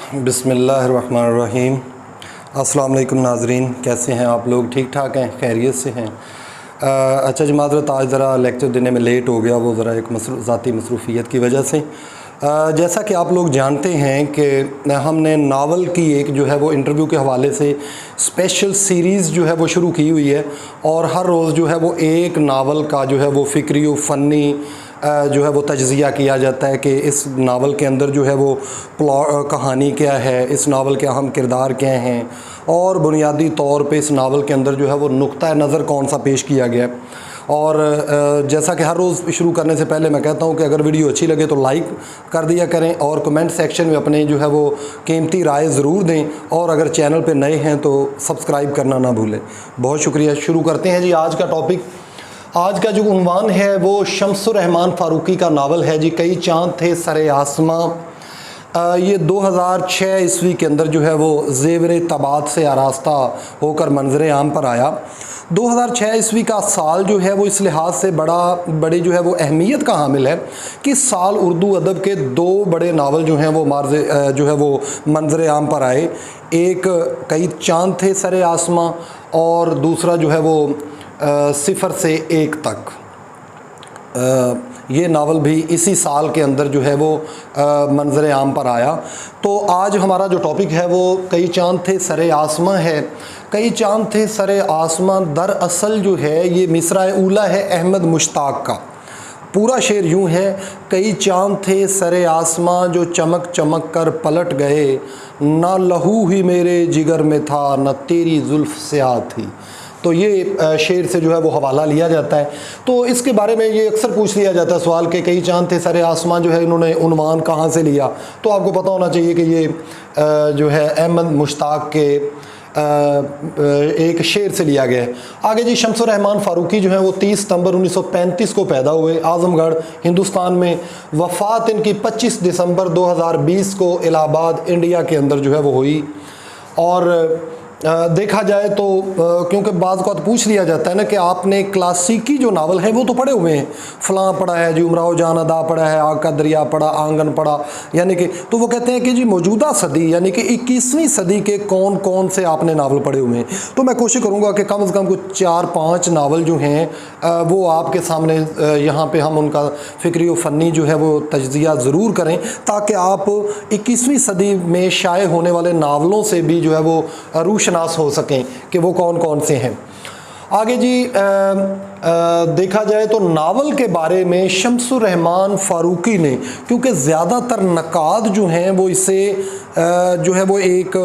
बिस्मिल्लाहिर्रहमानिर्रहीम। अस्सलाम वालेकुम नाज़रीन, कैसे हैं आप लोग? ठीक ठाक हैं, खैरियत से हैं? अच्छा जी, माज़रत आज ज़रा लेक्चर देने में लेट हो गया, वो ज़रा एक ज़ाती मसरूफ़ियत की वजह से। जैसा कि आप लोग जानते हैं कि हमने नावल की एक जो है वो इंटरव्यू के हवाले से स्पेशल सीरीज़ जो है वो शुरू की हुई है, और हर रोज़ जो है वो एक नावल का जो है वो फ़िक्री व फ़नी जो है वो तज्ज़िया किया जाता है कि इस नावल के अंदर जो है वो कहानी क्या है, इस नावल के अहम किरदार क्या हैं, और बुनियादी तौर पे इस नावल के अंदर जो है वो नुक्ता नज़र कौन सा पेश किया गया है। और जैसा कि हर रोज़ शुरू करने से पहले मैं कहता हूँ कि अगर वीडियो अच्छी लगे तो लाइक कर दिया करें, और कमेंट सेक्शन में अपने जो है वो कीमती राय ज़रूर दें, और अगर चैनल पे नए हैं तो सब्सक्राइब करना ना भूलें। बहुत शुक्रिया। शुरू करते हैं जी आज का टॉपिक। आज का जो उन्वान है वो शम्सुर रहमान फ़ारूकी का नावल है जी, कई चाँद थे सरे आसमां। ये 2006 ईस्वी के अंदर जो है वो ज़ेवर तबाद से आरास्ता होकर मंजर आम पर आया। 2006 ईस्वी का साल जो है वो इस लिहाज से बड़ी जो है वो अहमियत का हामिल है कि इस साल उर्दू अदब के दो बड़े नावल जो हैं वो जो है वो मंजर आम पर आए। एक कई चाँद थे सरे आसमां, और दूसरा जो है वो सिफ़र से एक तक। ये नावल भी इसी साल के अंदर जो है वो मंजर आम पर आया। तो आज हमारा जो टॉपिक है वो कई चाँद थे सरे आसमां है। कई चाँद थे सरे आसमां दरअसल जो है ये मिसरा ऊला है अहमद मुश्ताक का। पूरा शेर यूँ है, कई चाँद थे सरे आसमां जो चमक चमक कर पलट गए, ना लहू ही मेरे जिगर में था न तेरी जुल्फ़ स्याह थी। तो ये शेर से जो है वो हवाला लिया जाता है। तो इसके बारे में ये अक्सर पूछ लिया जाता है सवाल कि कई चाँद थे सरे आसमां जो है इन्होंने उन्वान कहाँ से लिया। तो आपको पता होना चाहिए कि ये जो है अहमद मुश्ताक के एक शेर से लिया गया है। आगे जी, शम्सुर रहमान फ़ारूकी जो है वो 30 सितंबर 1935 को पैदा हुए आज़मगढ़ हिंदुस्तान में। वफ़ात इनकी 25 दिसंबर 2020 को इलाहाबाद इंडिया के अंदर जो है वो हुई। और देखा जाए तो क्योंकि बाज़ को पूछ लिया जाता है ना कि आपने क्लासिकी जो नावल है वो तो पढ़े हुए हैं, फ़लाँ पढ़ा है जी, उमराव जान अदा पढ़ा है, आग का दरिया पढ़ा, आंगन पढ़ा, यानी कि तो वो कहते हैं कि जी मौजूदा सदी यानी कि 21वीं सदी के कौन कौन से आपने नावल पढ़े हुए हैं। तो मैं कोशिश करूँगा कि कम से कम कुछ 4-5 नावल जो हैं वो आपके सामने यहाँ पर हम उनका फ़िक्री व फ़नी जो है वो तज्ज़िया ज़रूर करें, ताकि आप 21वीं सदी में शाये होने वाले नावलों से भी जो है वो रोशनास हो सकें कि वो कौन कौन से हैं। आगे जी, देखा जाए तो नावल के बारे में शम्सुर रहमान फ़ारूकी ने, क्योंकि ज़्यादातर नकाद जो हैं वो इसे जो है वो एक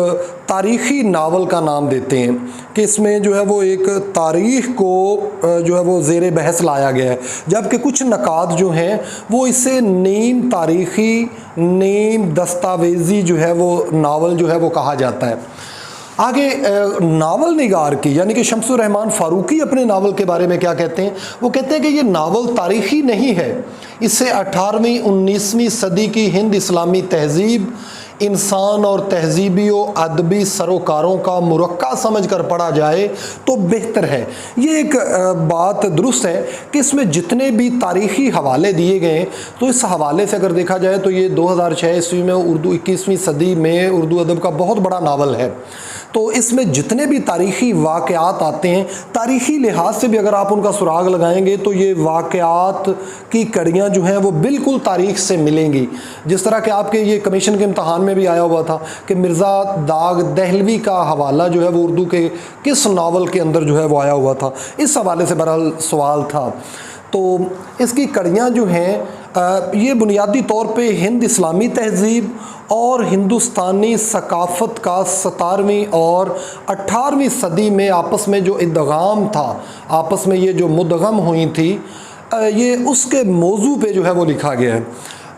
तारीख़ी नावल का नाम देते हैं कि इसमें जो है वो एक तारीख़ को जो है वो ज़ेर बहस लाया गया है, जबकि कुछ नकाद जो हैं वो इसे नीम तारीख़ी, नीम दस्तावेज़ी जो है वो नावल जो है वो कहा जाता है। आगे नावल निगार की यानी कि शम्सुर रहमान फ़ारूकी अपने नावल के बारे में क्या कहते हैं? वो कहते हैं कि ये नावल तारीख़ी नहीं है, इससे 18वीं 19वीं सदी की हिंद इस्लामी तहज़ीब, इंसान और तहज़ीबी और अदबी सरोकारों का मुरक्का समझ कर पढ़ा जाए तो बेहतर है। ये एक बात दुरुस्त है कि इसमें जितने भी तारीख़ी हवाले दिए गए, तो इस हवाले से अगर देखा जाए तो ये 2006 ईस्वी में उर्दू 21वीं सदी में उर्दू अदब का बहुत बड़ा नावल है। तो इसमें जितने भी तारीख़ी वाक़यात आते हैं, तारीख़ी लिहाज से भी अगर आप उनका सुराग लगाएंगे तो ये वाक़यात की कड़ियाँ जो हैं वो बिल्कुल तारीख़ से मिलेंगी। जिस तरह के आपके ये कमीशन के इम्तहान में भी आया हुआ था कि मिर्ज़ा दाग दहलवी का हवाला जो है वो उर्दू के किस नावल के अंदर जो है वो आया हुआ था, इस हवाले से बहरहाल सवाल था। तो इसकी कड़ियाँ जो हैं ये बुनियादी तौर पे हिंद इस्लामी तहज़ीब और हिंदुस्तानी सकाफ़त का 17वीं और 18वीं सदी में आपस में जो इद्ग़ाम था, आपस में ये जो मुद्ग़म हुई थी, ये उसके मौजू पे जो है वो लिखा गया है।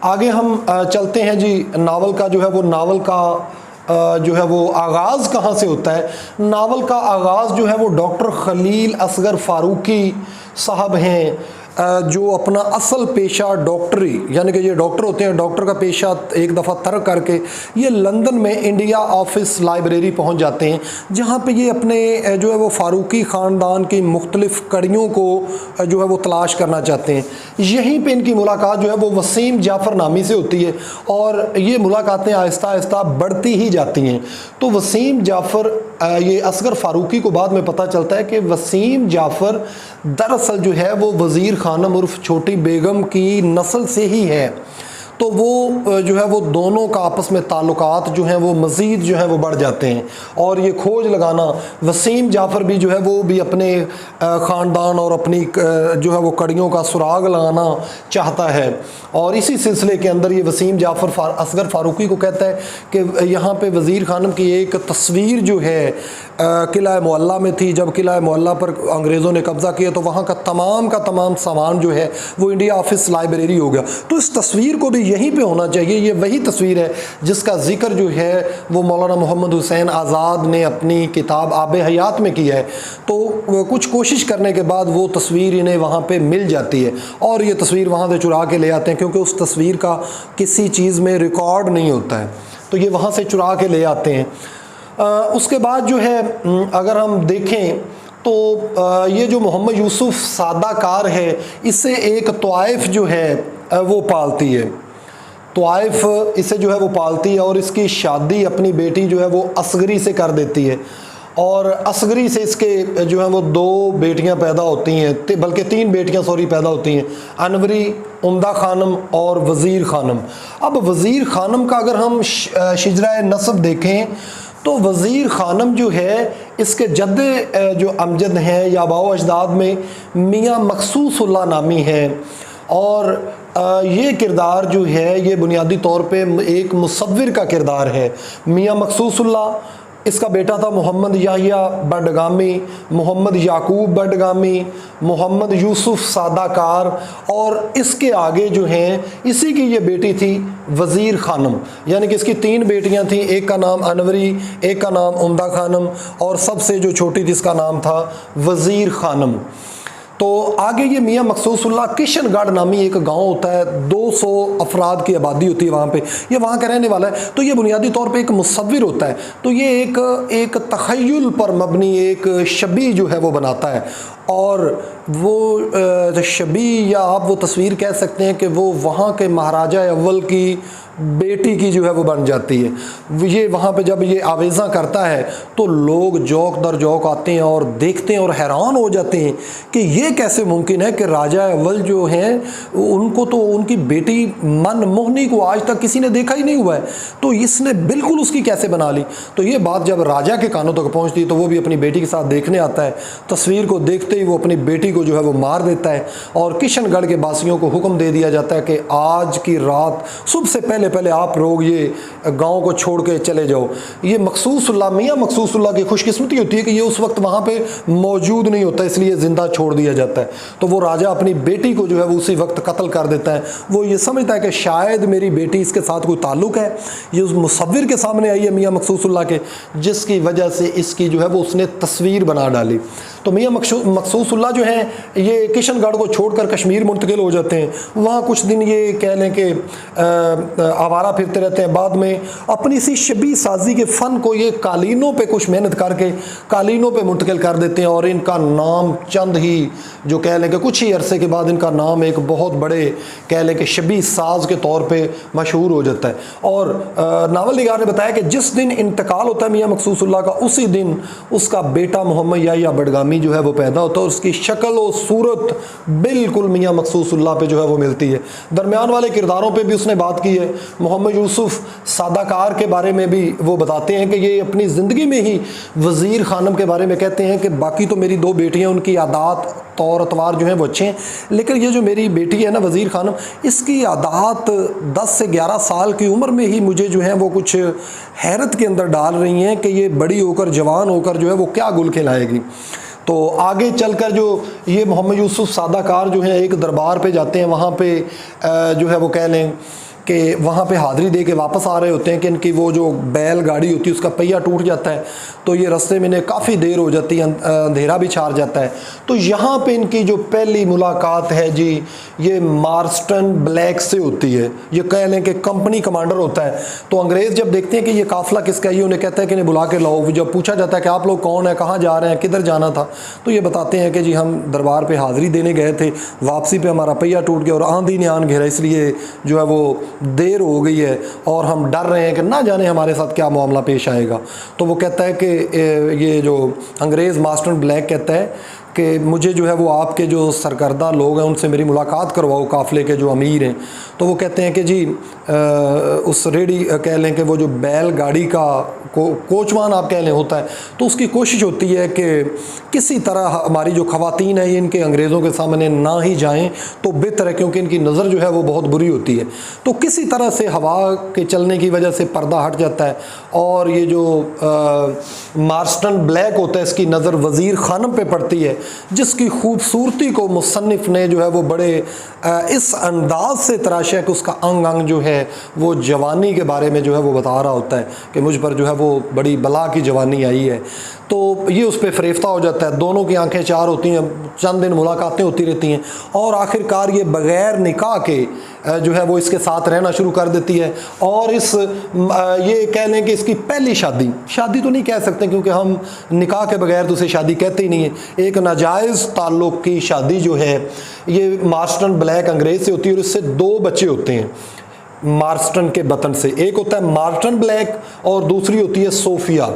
आगे हम चलते हैं जी, नावल का जो है वो नावल का जो है वो आगाज़ कहाँ से होता है? नावल का आगाज़ जो है वो डॉक्टर खलील असगर फ़ारूकी साहब हैं जो अपना असल पेशा डॉक्टरी, यानी कि ये डॉक्टर होते हैं, डॉक्टर का पेशा एक दफ़ा तर्क करके ये लंदन में इंडिया ऑफिस लाइब्रेरी पहुंच जाते हैं, जहां पे ये अपने जो है वो फ़ारूकी ख़ानदान की मुख्तलिफ़ कड़ियों को जो है वो तलाश करना चाहते हैं। यहीं पे इनकी मुलाकात जो है वो वसीम जाफ़र नामी से होती है और ये मुलाकातें आहिस्ता आहिस्ता बढ़ती ही जाती हैं। तो वसीम जाफ़र, ये असगर फ़ारूकी को बाद में पता चलता है कि वसीम जाफ़र दरअसल जो है वो वज़ीर ख़ानम उर्फ छोटी बेगम की नस्ल से ही है। तो वो जो है वो दोनों का आपस में ताल्लुकात जो हैं वो मज़ीद जो है वो बढ़ जाते हैं और ये खोज लगाना, वसीम जाफ़र भी जो है वो भी अपने ख़ानदान और अपनी जो है वो कड़ियों का सुराग लगाना चाहता है। और इसी सिलसिले के अंदर ये वसीम जाफ़र असगर फ़ारूकी को कहता है कि यहाँ पे वज़ीर ख़ानम की एक तस्वीर जो है किला मुअल्ला में थी। जब किला मुअल्ला पर अंग्रेज़ों ने कब्ज़ा किया तो वहाँ का तमाम सामान जो है वो इंडिया ऑफिस लाइब्रेरी हो गया। तो इस तस्वीर को भी यहीं पे होना चाहिए। ये वही तस्वीर है जिसका जिक्र जो है वो मौलाना मोहम्मद हुसैन आज़ाद ने अपनी किताब आब हयात में किया है। तो कुछ कोशिश करने के बाद वो तस्वीर इन्हें वहाँ पे मिल जाती है और ये तस्वीर वहाँ से चुरा के ले आते हैं, क्योंकि उस तस्वीर का किसी चीज़ में रिकॉर्ड नहीं होता है, तो ये वहाँ से चुरा के ले आते हैं। उसके बाद जो है अगर हम देखें तो ये जो मोहम्मद यूसुफ सादाकार है, इससे एक तवाइफ जो है वो पालती है। तवाइफ इसे जो है वो पालती है और इसकी शादी अपनी बेटी जो है वो असगरी से कर देती है और असगरी से इसके जो है वो 2 बेटियां पैदा होती हैं, बल्कि 3 बेटियां पैदा होती हैं, अनवरी, उम्दा खानम और वज़ीर खानम। अब वज़ीर खानम का अगर हम शिजरा नस्ब देखें तो वज़ीर खानम जो है इसके जद्द जो अमजद हैं या आबाओ अजदाद में मियाँ मखसूसुल्लाह नामी है और ये किरदार जो है ये बुनियादी तौर पे एक मुसव्विर का किरदार है। मियाँ मखसूसुल्लाह, इसका बेटा था मोहम्मद याहिया बडगामी, मोहम्मद याकूब बडगामी, मोहम्मद यूसुफ सादाकार और इसके आगे जो हैं इसी की ये बेटी थी वज़ीर खानम। यानी कि इसकी 3 बेटियां थीं, एक का नाम अनवरी, एक का नाम उम्दा खानम और सबसे जो छोटी थी इसका नाम था वज़ीर खानम। तो आगे ये मियाँ मखसूसुल्लाह, किशनगढ़ नामी एक गांव होता है, 200 अफराद की आबादी होती है वहाँ पे, ये वहाँ का रहने वाला है। तो ये बुनियादी तौर पे एक मुसव्विर होता है, तो ये एक तख़य्युल पर मबनी एक शबी जो है वो बनाता है और वो शबी या आप वो तस्वीर कह सकते हैं कि वो वहाँ के महाराजा अव्वल की बेटी की जो है वो बन जाती है। ये वहाँ पे जब ये आवेज़ा करता है तो लोग जौक दर जौक आते हैं और देखते हैं और हैरान हो जाते हैं कि ये कैसे मुमकिन है कि राजा अव्वल जो हैं उनको तो उनकी बेटी मनमोहनी को आज तक किसी ने देखा ही नहीं हुआ है, तो इसने बिल्कुल उसकी कैसे बना ली। तो ये बात जब राजा के कानों तक पहुँचती है तो वो भी अपनी बेटी के साथ देखने आता है। तस्वीर को देखते ही वो अपनी बेटी को जो है वो मार देता है और किशनगढ़ के बासियों को हुक्म दे दिया जाता है कि आज की रात सुबह से पहले आप लोग ये गांव को छोड़ के चले जाओ। ये मखसूसुल्लाह, मियाँ मखसूसुल्लाह की खुशकिस्मती होती है कि ये उस वक्त वहाँ पे मौजूद नहीं होता, इसलिए ज़िंदा छोड़ दिया जाता है। तो वो राजा अपनी बेटी को जो है वो उसी वक्त कत्ल कर देता है। वो ये समझता है कि शायद मेरी बेटी इसके साथ कोई ताल्लुक़ है, ये उस मुसव्विर के सामने आई है मियाँ मखसूसुल्लाह के, जिसकी वजह से इसकी जो है वो उसने तस्वीर बना डाली। तो मियाँ मखसूसुल्लाह जो हैं ये किशनगढ़ को छोड़कर कश्मीर मुंतकिल हो जाते हैं। वहाँ कुछ दिन ये कह लें कि आवारा फिरते रहते हैं। बाद में अपनी इसी शबी साजी के फ़न को ये कालीनों पे कुछ मेहनत करके कालीनों पे मुंतकिल कर देते हैं और इनका नाम चंद ही जो कह लें कि कुछ ही अरसे के बाद इनका नाम एक बहुत बड़े कह लें कि शबी साज के तौर पे मशहूर हो जाता है। और नावल निगार ने बताया कि जिस दिन इंतकाल होता है मियाँ मखसूसुल्लाह का, उसी दिन उसका बेटा मोहम्मद याहिया बडगामी जो है वो पैदा होता है और उसकी शक्ल और सूरत बिल्कुल मियाँ मखसूसुल्लाह पे जो है वो मिलती है। दरमियान वाले किरदारों पे भी उसने बात की है। मोहम्मद यूसुफ सादाकार के बारे में भी वो बताते हैं कि ये अपनी ज़िंदगी में ही वज़ीर खानम के बारे में कहते हैं कि बाकी तो मेरी 2 बेटियां, उनकी आदात तौर अतवार जो हैं वो अच्छे हैं, लेकिन ये जो मेरी बेटी है ना वज़ीर खानम, इसकी आदात 10 से 11 साल की उम्र में ही मुझे जो है वो कुछ हैरत के अंदर डाल रही हैं कि ये बड़ी होकर जवान होकर जो है वो क्या गुल खिलाएगी। तो आगे चलकर जो ये मोहम्मद यूसुफ सादाकार जो हैं एक दरबार पे जाते हैं, वहाँ पे जो है वो कह लें कि वहाँ पे हाज़िरी दे के वापस आ रहे होते हैं कि इनकी वो जो बैलगाड़ी होती है उसका पहिया टूट जाता है, तो ये रास्ते में इन्हें काफ़ी देर हो जाती है, अंधेरा भी छा जाता है। तो यहाँ पे इनकी जो पहली मुलाकात है जी, ये मार्स्टन ब्लैक से होती है। ये कह लें कि कंपनी कमांडर होता है। तो अंग्रेज़ जब देखते हैं कि ये काफ़िला किसका है, ये उन्हें कहता है कि इन्हें बुला के लाओ। जब पूछा जाता है कि आप लोग कौन है, कहाँ जा रहे हैं, किधर जाना था, तो ये बताते हैं कि जी हम दरबार पे हाज़िरी देने गए थे, वापसी पे हमारा पहिया टूट गया और आंधी ने आन घेरा, इसलिए जो है वो देर हो गई है और हम डर रहे हैं कि ना जाने हमारे साथ क्या मामला पेश आएगा। तो वो कहता है कि ये जो अंग्रेज़ मार्स्टन ब्लैक कहता है कि मुझे जो है वो आपके जो सरकर्दा लोग हैं उनसे मेरी मुलाकात करवाओ, काफ़िले के जो अमीर हैं। तो वो कहते हैं कि जी उस रेडी कह लें कि वो जो बैलगाड़ी का कोचवान आप कह लें होता है, तो उसकी कोशिश होती है कि किसी तरह हमारी जो ख़वातीन हैं इनके अंग्रेज़ों के सामने ना ही जाएं तो बेहतर है, क्योंकि इनकी नज़र जो है वो बहुत बुरी होती है। तो किसी तरह से हवा के चलने की वजह से पर्दा हट जाता है और ये जो मार्स्टन ब्लैक होता है इसकी नज़र वज़ीर ख़ानम पे पड़ती है, जिसकी खूबसूरती को मुसन्निफ़ ने जो है वो बड़े इस अंदाज से तराशा कि उसका अंग अंग जो है वो जवानी के बारे में जो है वो बता रहा होता है कि मुझ पर जो है वो बड़ी बला की जवानी आई है। तो ये उस पर फ़रेफ्ता हो जाता है। दोनों की आंखें चार होती हैं, चंद दिन मुलाकातें होती रहती हैं और आखिरकार ये बग़ैर निकाह के जो है वो इसके साथ रहना शुरू कर देती है। और इस ये कह लें कि इसकी पहली शादी तो नहीं कह सकते क्योंकि हम निकाह के बगैर तो उसे शादी कहते ही नहीं है, एक नाजायज़ ताल्लुक़ की शादी जो है ये मार्स्टन ब्लैक अंग्रेज़ से होती है और इससे 2 बच्चे होते हैं मार्स्टन के बतन से। एक होता है मार्स्टन ब्लैक और दूसरी होती है सोफिया।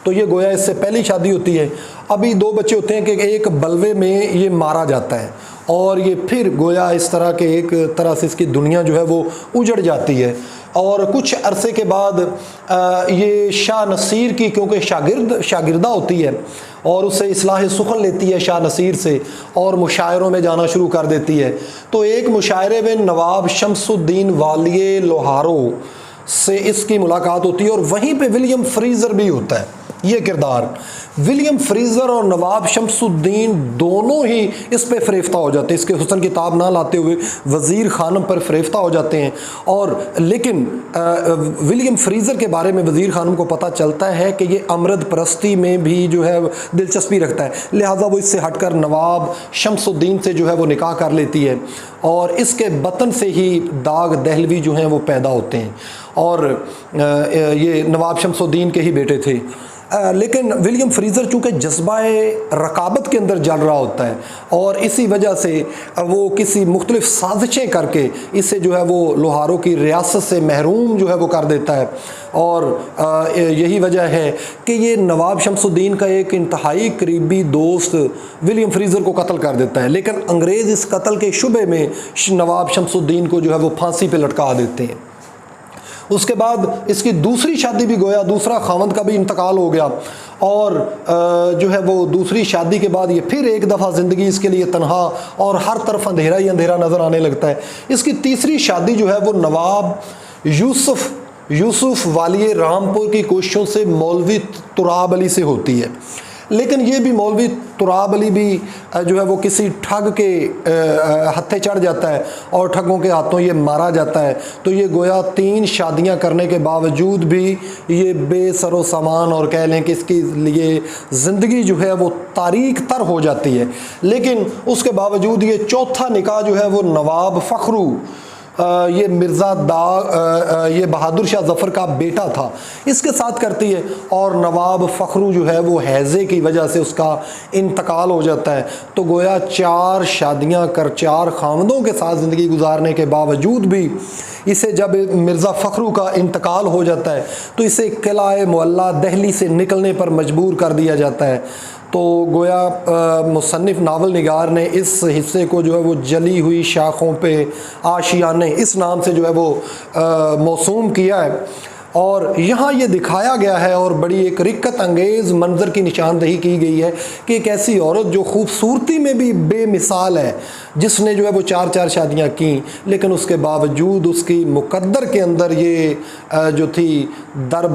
तो ये गोया इससे पहली शादी होती है। अभी 2 बच्चे होते हैं कि एक बलवे में ये मारा जाता है और ये फिर गोया इस तरह के एक तरह से इसकी दुनिया जो है वो उजड़ जाती है। और कुछ अरसे के बाद ये शाह नसीर की, क्योंकि शागिर्दा होती है और उससे इस्लाह सुखन लेती है शाह नसीर से और मुशायरों में जाना शुरू कर देती है। तो एक मुशायरे में नवाब शमसुद्दीन वालिए लोहारो से इसकी मुलाकात होती है और वहीं पे विलियम फ्रीज़र भी होता है। ये किरदार विलियम फ्रीज़र और नवाब शमसुद्दीन दोनों ही इस पे फ़रेफ्ता हो जाते हैं, इसके हुस्न की ताब ना लाते हुए वज़ीर ख़ानम पर फ़रेफ्ता हो जाते हैं। और लेकिन विलियम फ्रीज़र के बारे में वज़ीर ख़ानम को पता चलता है कि ये अमरद परस्ती में भी जो है दिलचस्पी रखता है, लिहाजा वो इससे हटकर नवाब शमसुद्दीन से जो है वो निकाह कर लेती है और इसके बतन से ही दाग दहलवी जो हैं वो पैदा होते हैं और ये नवाब शमसुद्दीन के ही बेटे थे। लेकिन विलियम फ्रीज़र चूँकि जज्बाए रकाबत के अंदर जल रहा होता है और इसी वजह से वो किसी मुख्तलिफ़ साजिशें करके इसे जो है वो लोहारों की रियासत से महरूम जो है वो कर देता है। और यही वजह है कि ये नवाब शमसुद्दीन का एक इंतहाई करीबी दोस्त विलियम फ्रीज़र को कत्ल कर देता है, लेकिन अंग्रेज़ इस कत्ल के शुबे में नवाब शमसुद्दीन को जो है वो फांसी पे लटका देते हैं। उसके बाद इसकी दूसरी शादी भी गोया दूसरा खावंद का भी इंतकाल हो गया और जो है वो दूसरी शादी के बाद ये फिर एक दफ़ा ज़िंदगी इसके लिए तन्हा और हर तरफ अंधेरा ही अंधेरा नज़र आने लगता है। इसकी तीसरी शादी जो है वो नवाब यूसुफ वालिए रामपुर की कोशिशों से मौलवी तुराब अली से होती है, लेकिन ये भी मौलवी तुराब अली भी जो है वो किसी ठग के हत्थे चढ़ जाता है और ठगों के हाथों ये मारा जाता है। तो ये गोया 3 शादियां करने के बावजूद भी ये बेसरो सामान और कह लें कि इसके लिए ज़िंदगी जो है वो तारीख तर हो जाती है। लेकिन उसके बावजूद ये चौथा निकाह जो है वो नवाब फ़खरू ये मिर्ज़ा ये बहादुर शाह ज़फ़र का बेटा था इसके साथ करती है और नवाब फ़खरू जो है वो हैज़े की वजह से उसका इंतकाल हो जाता है। तो गोया 4 शादियां कर 4 खामदों के साथ ज़िंदगी गुजारने के बावजूद भी इसे जब मिर्ज़ा फ़खरू का इंतकाल हो जाता है तो इसे किला मुअल्ला दिल्ली से निकलने पर मजबूर कर दिया जाता है। तो गोया मुसन्निफ़ नावल निगार ने इस हिस्से को जो है वो जली हुई शाखों पे आशियाने इस नाम से जो है वो मौसूम किया है और यहाँ ये दिखाया गया है और बड़ी एक रिक्कत अंगेज़ मंज़र की निशानदही की गई है कि एक ऐसी औरत जो खूबसूरती में भी बेमिसाल है, जिसने जो है वो 4 शादियां की, लेकिन उसके बावजूद उसकी मुकद्दर के अंदर ये जो थी दर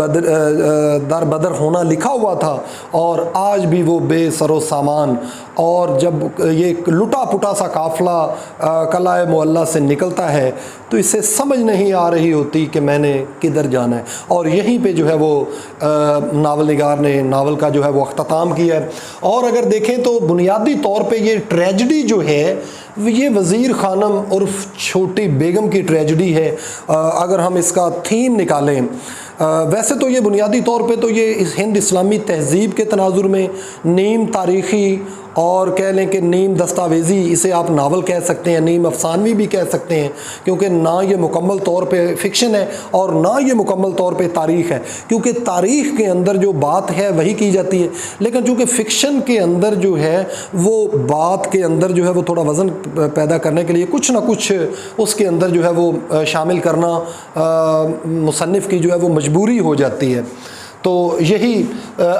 बदर होना लिखा हुआ था, और आज भी वो बेसरो सामान। और जब ये लुटा पुटा सा काफ़िला कलाए मुअल्ला से निकलता है तो इसे समझ नहीं आ रही होती कि मैंने किधर जाना है। और यहीं पे जो है वो नावल निगार ने नावल का जो है वो अख्ताम किया है। और अगर देखें तो बुनियादी तौर पे ये ट्रेजिडी जो है ये वज़ीर ख़ानम उर्फ छोटी बेगम की ट्रेजिडी है। अगर हम इसका थीम निकालें, वैसे तो ये बुनियादी तौर पे तो ये इस हिंद इस्लामी तहज़ीब के तनाजुर में नीम तारीख़ी और कह लें कि नीम दस्तावेज़ी, इसे आप नावल कह सकते हैं, नीम अफसानवी भी कह सकते हैं, क्योंकि ना ये मुकम्मल तौर पे फ़िक्शन है और ना ये मुकम्मल तौर पे तारीख़ है, क्योंकि तारीख़ के अंदर जो बात है वही की जाती है। लेकिन चूँकि फ़िक्शन के अंदर जो है वो बात के अंदर जो है वो थोड़ा वज़न पैदा करने के लिए कुछ ना कुछ उसके अंदर जो है वो शामिल करना मुसन्निफ़ की जो है वो मजबूरी हो जाती है। तो यही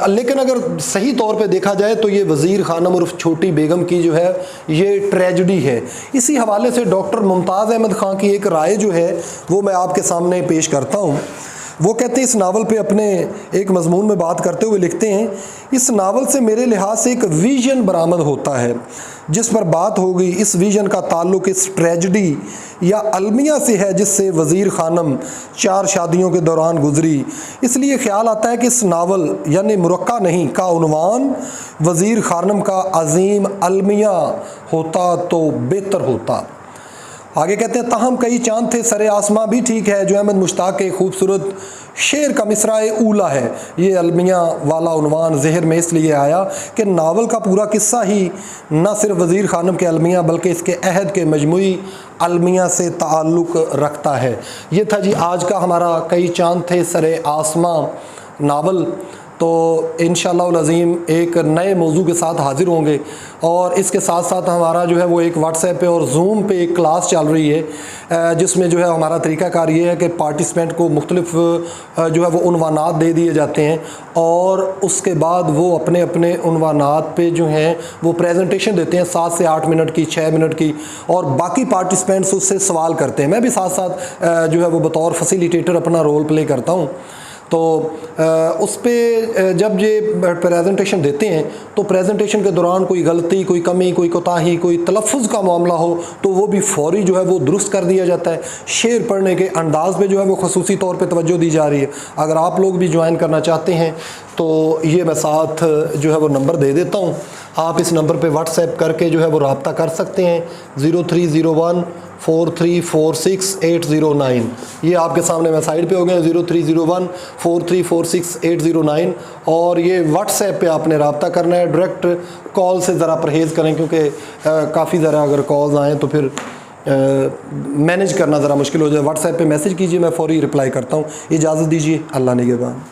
लेकिन अगर सही तौर पे देखा जाए तो ये वज़ीर ख़ानम उर्फ छोटी बेगम की जो है ये ट्रेजिडी है। इसी हवाले से डॉक्टर मुमताज़ अहमद ख़ान की एक राय जो है वो मैं आपके सामने पेश करता हूँ। वो कहते हैं, इस नावल पे अपने एक मज़मून में बात करते हुए लिखते हैं, इस नावल से मेरे लिहाज से एक विज़न बरामद होता है जिस पर बात होगी। इस विज़न का ताल्लुक़ इस ट्रेजिडी या अलमिया से है जिससे वज़ीर ख़ानम 4 शादियों के दौरान गुज़री। इसलिए ख़्याल आता है कि इस नावल यानी मुरक्का नहीं का उन्वान वज़ीर ख़ानम का अज़ीम अलमिया होता तो बेहतर होता। आगे कहते हैं, ताहम कई चांद थे सरे आसमां भी ठीक है, जो अहमद मुश्ताक के खूबसूरत शेर का मिसराए ऊला है। ये अलमिया वाला उन्वान ज़हर में इसलिए आया कि नावल का पूरा किस्सा ही न सिर्फ वज़ीर ख़ानम के अलमिया बल्कि इसके अहद के मजमूई अलमिया से ताल्लुक़ रखता है। ये था जी आज का हमारा कई चांद थे सरे आसमां नावल। तो इंशाअल्लाह अज़ीम एक नए मौजू के साथ हाज़िर होंगे, और इसके साथ साथ हमारा जो है वो एक व्हाट्सएप पे और ज़ूम पे एक क्लास चल रही है जिसमें जो है हमारा तरीक़ाकार ये है कि पार्टिसिपेंट को मुख्तलिफ जो है वो उन्वानात दे दिए जाते हैं, और उसके बाद वो अपने अपने उन्वानात पे जो हैं वो प्रेजेंटेशन देते हैं 7 से 8 मिनट की, 6 मिनट की, और बाकी पार्टिसिपेंट्स उससे सवाल करते हैं। मैं भी साथ साथ जो है वो बतौर फैसिलिटेटर अपना रोल प्ले करता हूँ। तो उस पर जब ये प्रेजेंटेशन देते हैं तो प्रेजेंटेशन के दौरान कोई गलती, कोई कमी, कोई कोताही, कोई तलफ़्फ़ुज़ का मामला हो तो वो भी फ़ौरी जो है वो दुरुस्त कर दिया जाता है। शेर पढ़ने के अंदाज़ पे जो है वो ख़ुसूसी तौर पे तवज्जो दी जा रही है। अगर आप लोग भी ज्वाइन करना चाहते हैं तो ये मैं साथ जो है वो नंबर दे देता हूँ, आप इस नंबर पे व्हाट्सएप करके जो है वो रब्ता कर सकते हैं 0301 4346 ये आपके सामने मैं साइड पे हो गया 0301 4346 और ये व्हाट्सएप पे आपने रब्ता करना है। डायरेक्ट कॉल से ज़रा परहेज़ करें, क्योंकि काफ़ी ज़रा अगर कॉल्स आएँ तो फिर मैनेज करना ज़रा मुश्किल हो जाए। व्हाट्सएप पे मैसेज कीजिए, मैं फ़ौरी रिप्लाई करता हूँ। इजाज़त दीजिए, अल्लाह निगहबान।